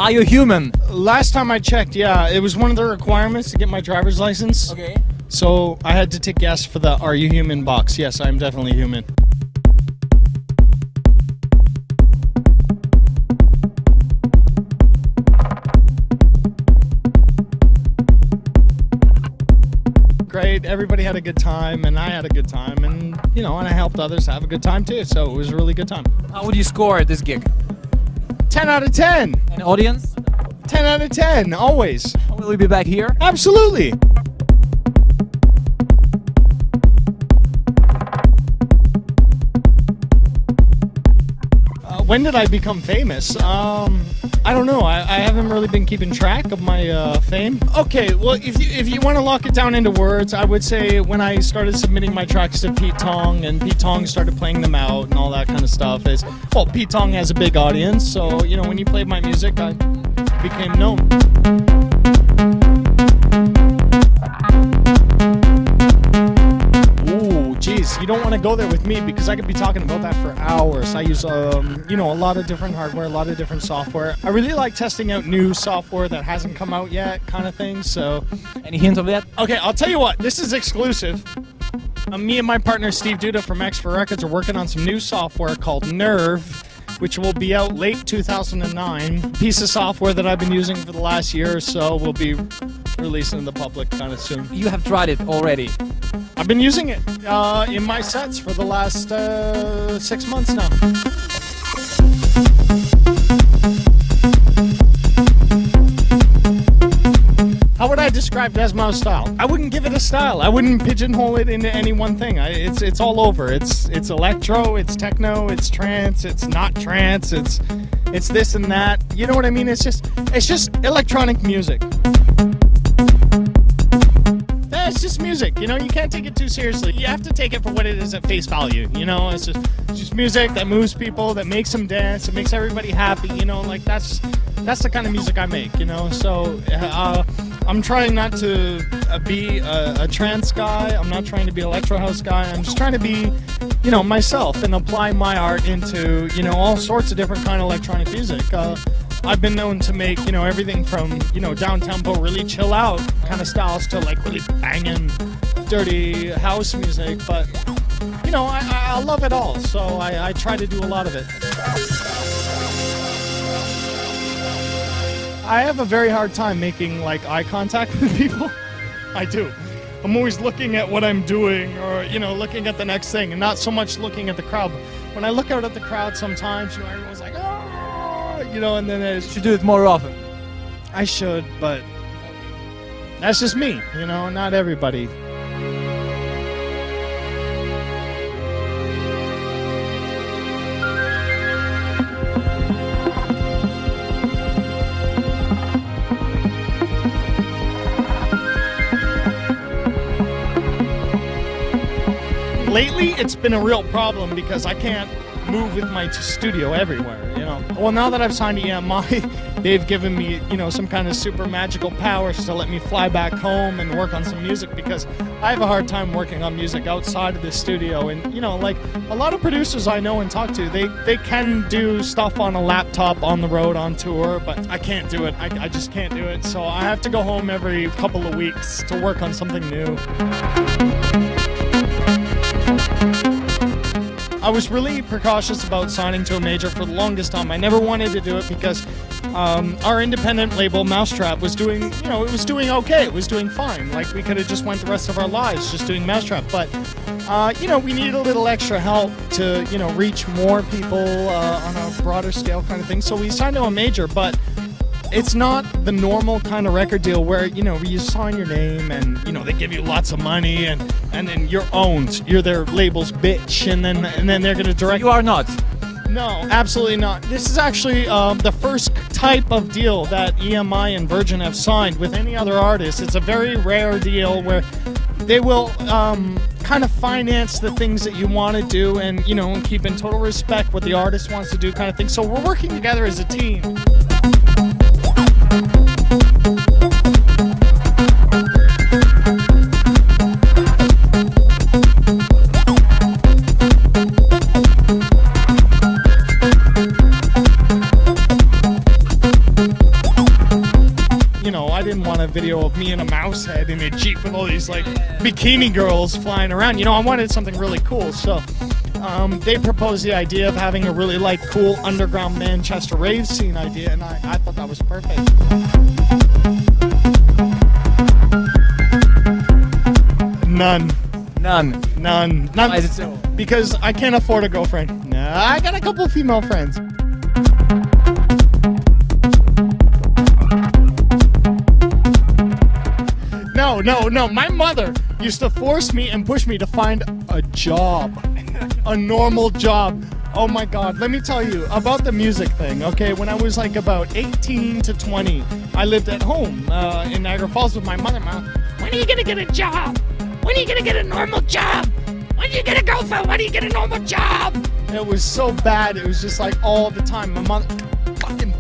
Are you human? Last time I checked, yeah, it was one of the requirements to get my driver's license. Okay. So I had to tick yes for the "Are you human" box. Yes, I'm definitely human. Great, everybody had a good time, and I had a good time, and and I helped others have a good time too, so it was a really good time. How would you score this gig? 10 out of 10! An audience? 10 out of 10, always. Will we be back here? Absolutely! When did I become famous? I don't know. I haven't really been keeping track of my fame. Okay, well, if you want to lock it down into words, I would say when I started submitting my tracks to Pete Tong, and Pete Tong started playing them out and all that kind of stuff, well, Pete Tong has a big audience, so, when he played my music, I became known. You don't want to go there with me because I could be talking about that for hours. I use, a lot of different hardware, a lot of different software. I really like testing out new software that hasn't come out yet, kind of thing. So, any hint of that? Okay, I'll tell you what. This is exclusive. Me and my partner Steve Duda from X for Records are working on some new software called Nerve, which will be out late 2009. Piece of software that I've been using for the last year or so will be releasing to the public kind of soon. You have tried it already? I've been using it in my sets for the last 6 months now. How would I describe Deadmau5 style? I wouldn't give it a style. I wouldn't pigeonhole it into any one thing. It's all over. It's electro, it's techno, it's trance, it's not trance, it's this and that. You know what I mean? It's just electronic music. It's just music, you can't take it too seriously. You have to take it for what it is at face value, It's just music that moves people, that makes them dance, that makes everybody happy, that's the kind of music I make, So I'm trying not to be a trance guy. I'm not trying to be an electro house guy. I'm just trying to be, myself and apply my art into, all sorts of different kind of electronic music. I've been known to make, everything from, down-tempo, really chill out kind of styles to like really banging, dirty house music. But, I love it all. So I try to do a lot of it. I have a very hard time making like eye contact with people. I do. I'm always looking at what I'm doing or, looking at the next thing and not so much looking at the crowd. When I look out at the crowd sometimes, everyone's like, oh, and then you should do it more often. I should, but that's just me, not everybody. Lately, it's been a real problem because I can't move with my studio everywhere, Well, now that I've signed to EMI, they've given me, some kind of super magical powers to let me fly back home and work on some music because I have a hard time working on music outside of the studio. And, like a lot of producers I know and talk to, they can do stuff on a laptop on the road on tour, but I can't do it. I just can't do it. So I have to go home every couple of weeks to work on something new. I was really precautious about signing to a major for the longest time. I never wanted to do it because our independent label, Mousetrap, was doing, it was doing okay. It was doing fine. Like, we could have just went the rest of our lives just doing Mousetrap. But, we needed a little extra help to, reach more people on a broader scale kind of thing. So we signed to a major, but it's not the normal kind of record deal where, you sign your name and, they give you lots of money and then you're owned. You're their label's bitch and then they're going to direct. So you are not? No, absolutely not. This is actually the first type of deal that EMI and Virgin have signed with any other artist. It's a very rare deal where they will kind of finance the things that you want to do and, keep in total respect what the artist wants to do kind of thing. So we're working together as a team. video of me in a mouse head in a Jeep with all these like bikini girls flying around. You know, I wanted something really cool, so they proposed the idea of having a really like cool underground Manchester rave scene idea, and I thought that was perfect. None. Why is it so? Because I can't afford a girlfriend. Nah, I got a couple female friends. No. My mother used to force me and push me to find a job. A normal job. Oh my God, let me tell you about the music thing, okay? When I was like about 18 to 20, I lived at home in Niagara Falls with my mother. When are you gonna get a job? When are you gonna get a normal job? When are you gonna go for? When are you get a normal job? It was so bad. It was just like all the time. My mother fucking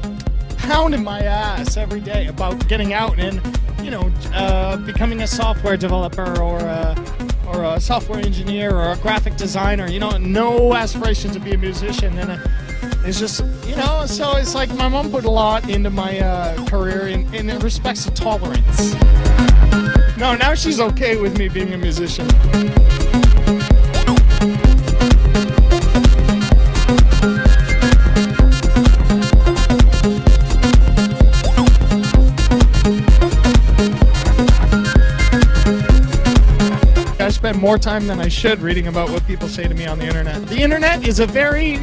pounding my ass every day about getting out and, you know, becoming a software developer or a software engineer or a graphic designer. You know, no aspiration to be a musician. And it's just, you know, so it's like my mom put a lot into my career in respects to tolerance. No, now she's okay with me being a musician. I spend more time than I should reading about what people say to me on the internet. The internet is a very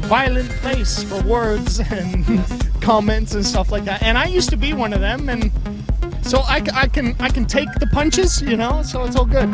violent place for words and comments and stuff like that. And I used to be one of them, and so I can take the punches, you know, so it's all good.